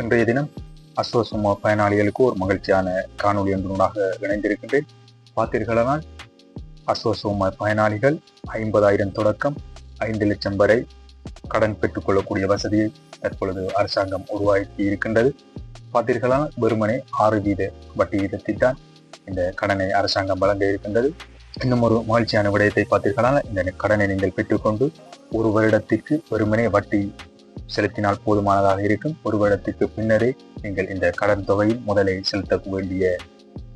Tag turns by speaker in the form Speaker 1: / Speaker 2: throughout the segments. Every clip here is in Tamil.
Speaker 1: இன்றைய தினம் அஸ்வசும பயனாளிகளுக்கு ஒரு மகிழ்ச்சியான காணொலி ஒன்றுடாக இணைந்திருக்கின்றேன். பார்த்தீர்களானால் அஸ்வசும பயனாளிகள் 50,000 தொடக்கம் 5 லட்சம் வரை கடன் பெற்றுக்கொள்ளக்கூடிய வசதியை தற்பொழுது அரசாங்கம் உருவாக்கி இருக்கின்றது. பார்த்தீர்களானால் வெறுமனே 6% வட்டி வீதத்தில் தான் இந்த கடனை அரசாங்கம் வழங்க இருக்கின்றது. இன்னும் ஒரு மகிழ்ச்சியான விடயத்தை பார்த்தீர்களானால் இந்த கடனை நீங்கள் பெற்றுக்கொண்டு ஒரு வருடத்திற்கு வெறுமனே வட்டி செலுத்தினால் போதுமானதாக இருக்கும். ஒரு வருடத்திற்கு பின்னரே நீங்கள் இந்த கடன் தொகையில் முதலை செலுத்த வேண்டிய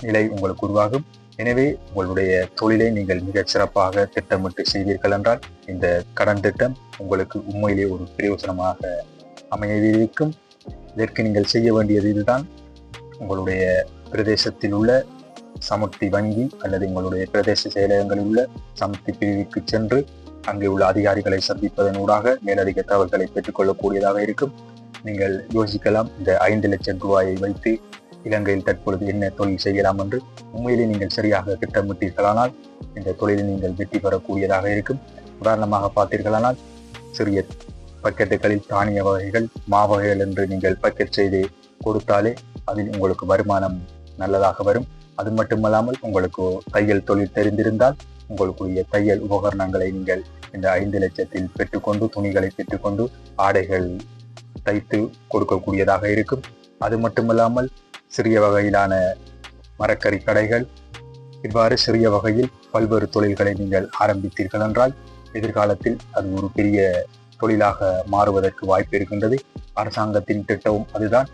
Speaker 1: நிலை உங்களுக்கு உருவாகும். எனவே உங்களுடைய தொழிலை நீங்கள் மிக சிறப்பாக திட்டமிட்டு செய்வீர்கள் என்றால் இந்த கடன் திட்டம் உங்களுக்கு உண்மையிலே ஒரு பிரயோசனமாக அமையவிருக்கும். இதற்கு நீங்கள் செய்ய வேண்டியது இதுதான். உங்களுடைய பிரதேசத்தில் உள்ள சமுர்த்தி வங்கி அல்லது உங்களுடைய பிரதேச செயலகங்களில் உள்ள சமுர்த்தி பிரிவுக்கு சென்று அங்கே உள்ள அதிகாரிகளை சந்திப்பதன் ஊடாக மேலதிக தகவல்களை பெற்றுக்கொள்ளக்கூடியதாக இருக்கும். நீங்கள் யோசிக்கலாம், இந்த 5 லட்சம் ரூபாயை வைத்து இலங்கையில் தற்பொழுது என்ன தொழில் செய்யலாம் என்று. உண்மையிலே நீங்கள் சரியாக திட்டமிட்டீர்களானால் இந்த தொழிலில் நீங்கள் வெற்றி பெறக்கூடியதாக இருக்கும். உதாரணமாக பார்த்தீர்களானால் சிறிய பக்கெட்டுகளில் தானிய வகைகள், மாவகைகள் என்று நீங்கள் பக்கெட் செய்து கொடுத்தாலே அதில் உங்களுக்கு வருமானம் நல்லதாக வரும். அது மட்டுமல்லாமல் உங்களுக்கு தையல் தொழில் தெரிந்திருந்தால் உங்களுக்குரிய தையல் உபகரணங்களை நீங்கள் இந்த 5 லட்சத்தில் பெற்றுக்கொண்டு துணிகளை பெற்றுக்கொண்டு ஆடைகள் தைத்து கொடுக்கக்கூடியதாக இருக்கும். அது மட்டுமல்லாமல் சிறிய வகையிலான மரக்கறி கடைகள், இவ்வாறு சிறிய வகையில் பல்வேறு தொழில்களை நீங்கள் ஆரம்பித்தீர்கள் என்றால் எதிர்காலத்தில் அது ஒரு பெரிய தொழிலாக மாறுவதற்கு வாய்ப்பு இருக்கின்றது. அரசாங்கத்தின் திட்டமும் அதுதான்.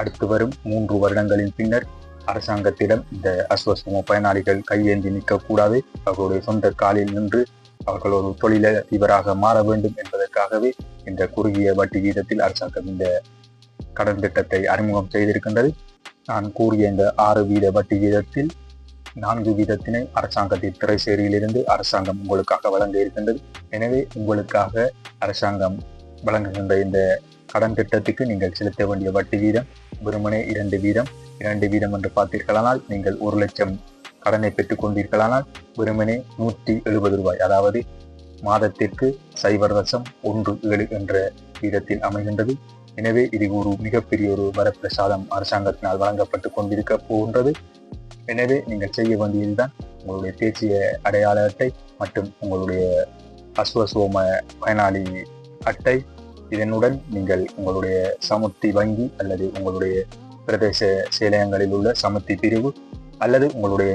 Speaker 1: அடுத்து வரும் 3 வருடங்களின் பின்னர் அரசாங்கத்திடம் இந்த அஸ்வசும பயனாளிகள் கையேந்தி நிற்கக்கூடாது. அவர்களுடைய சொந்த காலில் நின்று அவர்கள் ஒரு தொழிலதிபராக மாற வேண்டும் என்பதற்காகவே இந்த குறுகிய வட்டி வீதத்தில் அரசாங்கம் இந்த கடன் திட்டத்தை அறிமுகம் செய்திருக்கின்றது. நான் கூறிய இந்த 6% வட்டி வீதத்தில் 4% அரசாங்கத்தின் திரைசேரியிலிருந்து அரசாங்கம் உங்களுக்காக வழங்க இருக்கின்றது. எனவே உங்களுக்காக அரசாங்கம் வழங்குகின்ற இந்த கடன் திட்டத்துக்கு நீங்கள் செலுத்த வேண்டிய வட்டி வீதம் வெறுமனே 2% என்று பார்த்தீர்களானால் நீங்கள் 1 லட்சம் கடனை பெற்றுக் கொண்டீர்களானால் வெறுமனே 170 ரூபாய், அதாவது மாதத்திற்கு 0.17 என்ற வீதத்தில் அமைகின்றது. எனவே இது ஒரு மிகப்பெரிய ஒரு வரப்பிரசாதம் அரசாங்கத்தினால் வழங்கப்பட்டு கொண்டிருக்க போகின்றது. எனவே நீங்கள் செய்ய வேண்டியதுதான் உங்களுடைய தேசிய அடையாள அட்டை மற்றும் உங்களுடைய அஸ்வசும பயனாளி அட்டை. இதனுடன் நீங்கள் உங்களுடைய சமுர்த்தி வங்கி அல்லது உங்களுடைய பிரதேச செயலகங்களில் உள்ள சமுர்த்தி பிரிவு அல்லது உங்களுடைய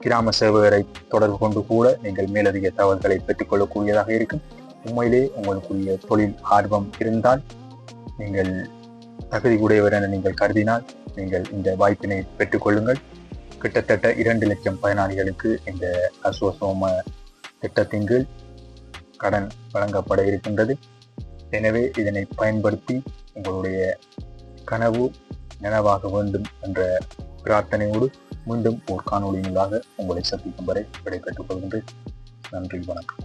Speaker 1: கிராம சேவகரை தொடர்பு கொண்டு கூட நீங்கள் மேலதிக தகவல்களை பெற்றுக்கொள்ளக்கூடியதாக இருக்கும். உண்மையிலே உங்களுக்குரிய தொழில் ஆர்வம் இருந்தால், நீங்கள் தகுதி உடையவர் என நீங்கள் கருதினால் நீங்கள் இந்த வாய்ப்பினை பெற்றுக்கொள்ளுங்கள். கிட்டத்தட்ட 2 லட்சம் பயனாளிகளுக்கு இந்த அஸ்வசும திட்டத்தின் கீழ் கடன் வழங்கப்பட இருக்கின்றது. எனவே இதனை பயன்படுத்தி உங்களுடைய கனவு நனவாக வேண்டும் என்ற பிரார்த்தனையோடு மீண்டும் ஒரு காணொலியினூடாக உங்களை சந்திக்கும் வரை விடைபெற்றுக் கொள்கின்றேன். நன்றி, வணக்கம்.